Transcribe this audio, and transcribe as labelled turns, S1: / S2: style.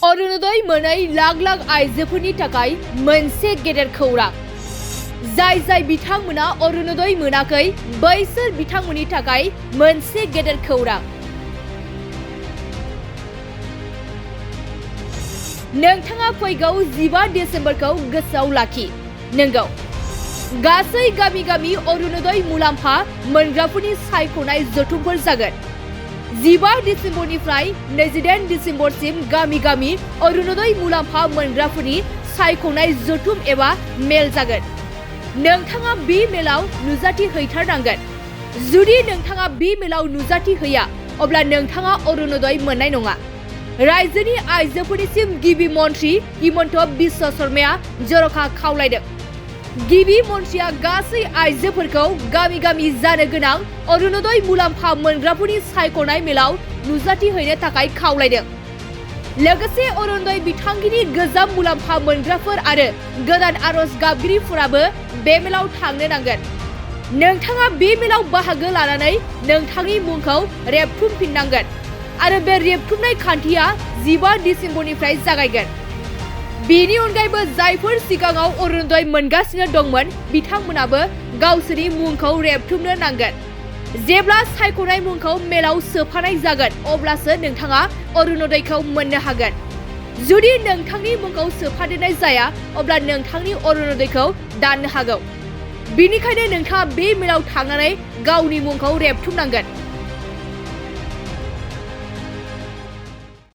S1: अरुणोदय मोनै लाख लाख आइजोफोरनि थाखाय मोनसे गेदेर खौरां। जाय जाय बिथांमोना अरुणोदय मोनाखै बैसोर बिथांमोननि थाखाय मोनसे गेदेर खौरां। नोंथाङा फैगौ 15 डिसेम्बरखौ गोसोआव लाखि। नंगौ, गासै गामि गामि अरुणोदय मुलाम्फा मोनग्राफोरनि सायख'नाय जथुमफोर जागोन। 15 डिसेम्बरनिफ्राय 28 डिसेम्बरसिम गामि गामि अरुणोदय मुलाम्फा मोनग्राफोरनि सायख'नाय जथुम एबा मेल जागोन। नोंथाङा बे मेलाव नुजाथि हैथारनांगोन। जुदि नोंथाङा बे मेलाव नुजाथि हैया अब्ला नोंथाङा अरुणोदय मोननाय नङा। रायजोनि आइजोफोरनिसिम गिबि मन्थ्रि हिमन्त बिश्व शर्माया जर'खा खावलायदों। गिबि मन्थ्रिया गासै आइजोफोरखौ गामि गामि जानो गोनां अरुणोदय मुलाम्फा मोनग्राफोरनि सायख'नाय मेलाव नुजाथि हैनो थाखाय खावलायदों। लोगोसे अरुणोदय बिथांखिनि गोजाम मुलाम्फा मोनग्राफोर आरो गोदान आर'ज गाबगिरिफोराबो बे मेलाव थांनो नांगोन। नोंथाङा बे मेलाव बाहागो लानानै नोंथांनि मुंखौ रेबथुमफिननांगोन आरो बे रेबथुमनाय खान्थिया 15 डिसेम्बरनिफ्राय जागायगोन। बेनि अनगायैबो जायफोर सिगाङाव अरुणोदय मोनगासिनो दंमोन बिथांमोनाबो गावसोरनि मुंखौ रेबथुमनो नांगोन। जेब्ला सायख'नाय मुंखौ मेलाव सोफानाय जागोन अब्लासो नोंथाङा अरुणोदयखौ मोननो हागोन। जुदि नोंथांनि मुंखौ सोफादेरनाय जाया अब्ला नोंथांनि अरुणोदयखौ दाननो हागौ। बेनिखायनो नोंथाङा बे मेलाव थांनानै गावनि मुंखौ रेबथुमनांगोन।